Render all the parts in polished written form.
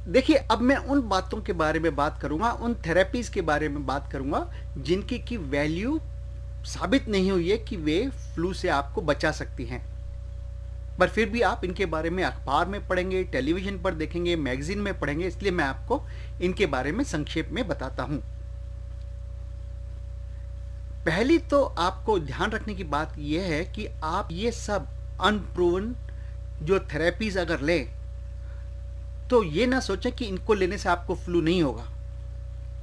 देखिए, अब मैं उन बातों के बारे में बात करूँगा, उन थेरेपीज़ के बारे में बात करूँगा, जिनकी की वैल्यू साबित नहीं हुई है कि वे फ्लू से आपको बचा सकती हैं। पर फिर भी आप इनके बारे में अखबार में पढ़ेंगे, टेलीविज़न पर देखेंगे, मैगज़ीन में पढ़ेंगे, इसलिए मैं आपको इनके बारे में संक्षेप में बताता हूँ। पहली तो आपको ध्यान रखने की बात यह है कि आप ये सब अनप्रूवन जो थेरेपीज़ अगर लें, तो ये ना सोचें कि इनको लेने से आपको फ्लू नहीं होगा।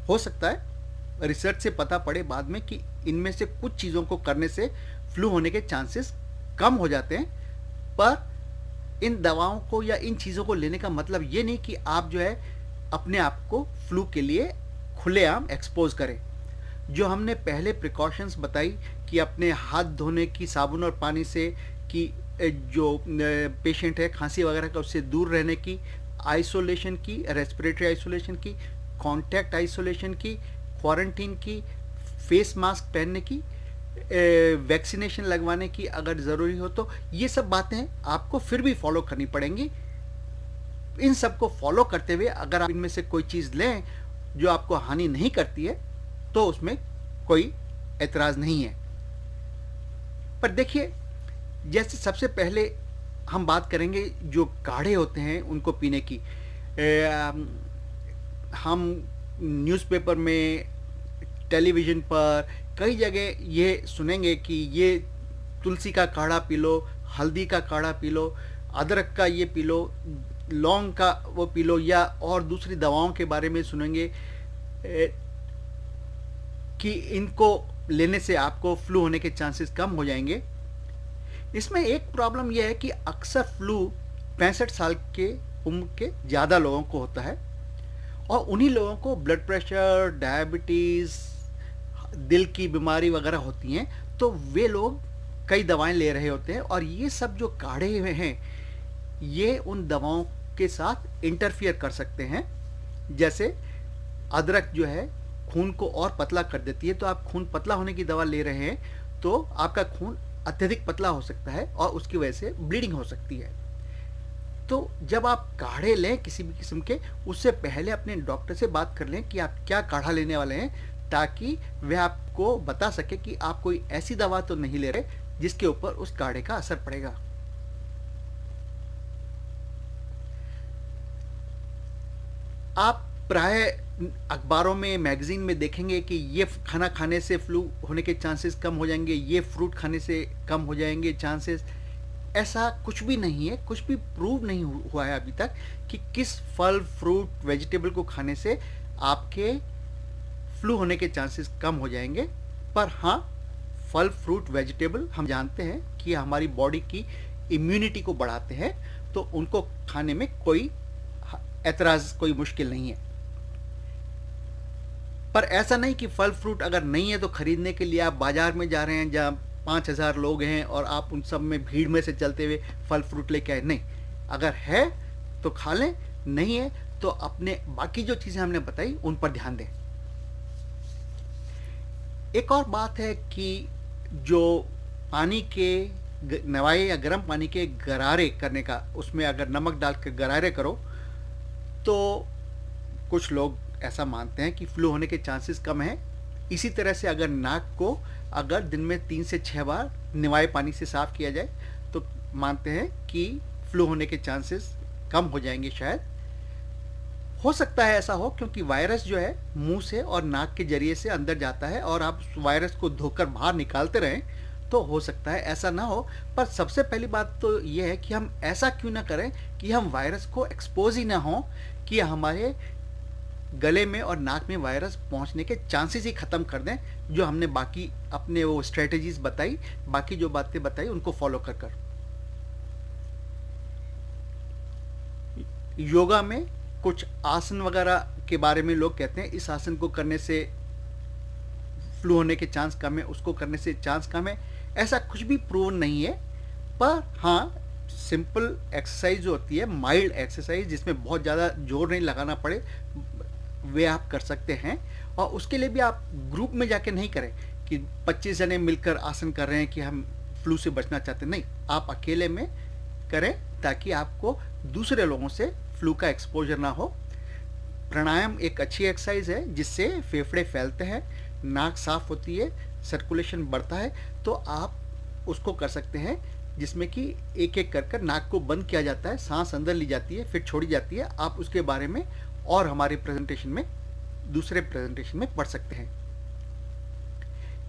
हो सकता है रिसर्च से पता पड़े बाद में कि इनमें से कुछ चीज़ों को करने से फ्लू होने के चांसेस कम हो जाते हैं, पर इन दवाओं को या इन चीज़ों को लेने का मतलब ये नहीं कि आप जो है अपने आप को फ्लू के लिए खुलेआम एक्सपोज करें। जो हमने पहले प्रिकॉशंस बताई कि अपने हाथ धोने की साबुन और पानी से, कि जो पेशेंट है खांसी वगैरह का उससे दूर रहने की, आइसोलेशन की, रेस्पिरेटरी आइसोलेशन की, कॉन्टैक्ट आइसोलेशन की, क्वारंटीन की, फेस मास्क पहनने की, वैक्सीनेशन लगवाने की अगर ज़रूरी हो तो, ये सब बातें आपको फिर भी फॉलो करनी पड़ेंगी। इन सब को फॉलो करते हुए अगर आप इनमें से कोई चीज़ लें जो आपको हानि नहीं करती है तो उसमें कोई एतराज़ नहीं है। पर देखिए, जैसे सबसे पहले हम बात करेंगे जो काढ़े होते हैं उनको पीने की। हम न्यूज़पेपर में, टेलीविज़न पर कई जगह ये सुनेंगे कि ये तुलसी का काढ़ा पी लो, हल्दी का काढ़ा पी लो, अदरक का ये पी लो, लौंग का वो पी लो, या और दूसरी दवाओं के बारे में सुनेंगे कि इनको लेने से आपको फ्लू होने के चांसेस कम हो जाएंगे। इसमें एक प्रॉब्लम यह है कि अक्सर फ्लू 65 साल के उम्र के ज़्यादा लोगों को होता है, और उन्हीं लोगों को ब्लड प्रेशर, डायबिटीज़, दिल की बीमारी वगैरह होती हैं, तो वे लोग कई दवाएं ले रहे होते हैं, और ये सब जो काढ़े हुए हैं ये उन दवाओं के साथ इंटरफियर कर सकते हैं। जैसे अदरक जो है खून को और पतला कर देती है, तो आप खून पतला होने की दवा ले रहे हैं तो आपका खून अत्यधिक पतला हो सकता है और उसकी वजह से ब्लीडिंग हो सकती है। तो जब आप काढ़े लें किसी भी किस्म के, उससे पहले अपने डॉक्टर से बात कर लें कि आप क्या काढ़ा लेने वाले हैं, ताकि वह आपको बता सके कि आप कोई ऐसी दवा तो नहीं ले रहे जिसके ऊपर उस काढ़े का असर पड़ेगा। आप प्राय अखबारों में, मैगजीन में देखेंगे कि ये खाना खाने से फ्लू होने के चांसेस कम हो जाएंगे, ये फ्रूट खाने से कम हो जाएंगे चांसेस। ऐसा कुछ भी नहीं है, कुछ भी प्रूव नहीं हुआ है अभी तक कि किस फल, फ्रूट, वेजिटेबल को खाने से आपके फ्लू होने के चांसेस कम हो जाएंगे। पर हाँ, फल, फ्रूट, वेजिटेबल हम जानते हैं कि हमारी बॉडी की इम्यूनिटी को बढ़ाते हैं, तो उनको खाने में कोई एतराज़, कोई मुश्किल नहीं है। पर ऐसा नहीं कि फल फ्रूट अगर नहीं है तो खरीदने के लिए आप बाजार में जा रहे हैं जहाँ 5000 लोग हैं और आप उन सब में भीड़ में से चलते हुए फल फ्रूट लेके आए। नहीं, अगर है तो खा लें, नहीं है तो अपने बाकी जो चीज़ें हमने बताई उन पर ध्यान दें। एक और बात है कि जो पानी के नवाए या गर्म पानी के गरारे करने का, उसमें अगर नमक डाल कर गरारे करो तो कुछ लोग ऐसा मानते हैं कि फ्लू होने के चांसेस कम हैं। इसी तरह से अगर नाक को अगर दिन में 3 से 6 बार निवाए पानी से साफ़ किया जाए तो मानते हैं कि फ्लू होने के चांसेस कम हो जाएंगे। शायद हो सकता है ऐसा हो, क्योंकि वायरस जो है मुंह से और नाक के जरिए से अंदर जाता है, और आप वायरस को धोकर बाहर निकालते रहें तो हो सकता है ऐसा ना हो। पर सबसे पहली बात तो ये है कि हम ऐसा क्यों ना करें कि हम वायरस को एक्सपोज ही ना हो, कि हमारे गले में और नाक में वायरस पहुंचने के चांसेस ही ख़त्म कर दें। जो हमने बाकी अपने वो स्ट्रेटजीज बताई, बाकी जो बातें बताई उनको फॉलो कर कर। योगा में कुछ आसन वगैरह के बारे में लोग कहते हैं इस आसन को करने से फ्लू होने के चांस कम है, उसको करने से चांस कम है। ऐसा कुछ भी प्रूवन नहीं है, पर हाँ, सिंपल एक्सरसाइज जो होती है, माइल्ड एक्सरसाइज जिसमें बहुत ज़्यादा जोर नहीं लगाना पड़े, वे आप कर सकते हैं। और उसके लिए भी आप ग्रुप में जाके नहीं करें कि 25 जने मिलकर आसन कर रहे हैं कि हम फ्लू से बचना चाहते हैं। नहीं, आप अकेले में करें ताकि आपको दूसरे लोगों से फ्लू का एक्सपोजर ना हो। प्राणायाम एक अच्छी एक्सरसाइज है जिससे फेफड़े फैलते हैं, नाक साफ होती है, सर्कुलेशन बढ़ता है। तो आप उसको कर सकते हैं जिसमें कि एक एक कर कर नाक को बंद किया जाता है, सांस अंदर ली जाती है, फिर छोड़ी जाती है। आप उसके बारे में और हमारे प्रेजेंटेशन में, दूसरे प्रेजेंटेशन में पढ़ सकते हैं।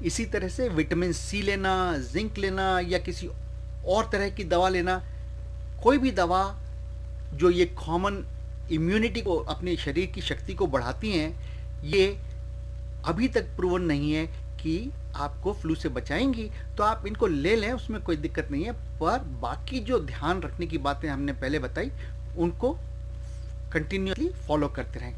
इसी तरह से विटामिन सी लेना, जिंक लेना या किसी और तरह की दवा लेना, कोई भी दवा जो ये कॉमन इम्यूनिटी को, अपने शरीर की शक्ति को बढ़ाती हैं, ये अभी तक प्रूवन नहीं है कि आपको फ्लू से बचाएंगी। तो आप इनको ले लें, उसमें कोई दिक्कत नहीं है। पर बाकी जो ध्यान रखने की बातें हमने पहले बताई, उनको कंटिन्यूअसली फॉलो करते रहें।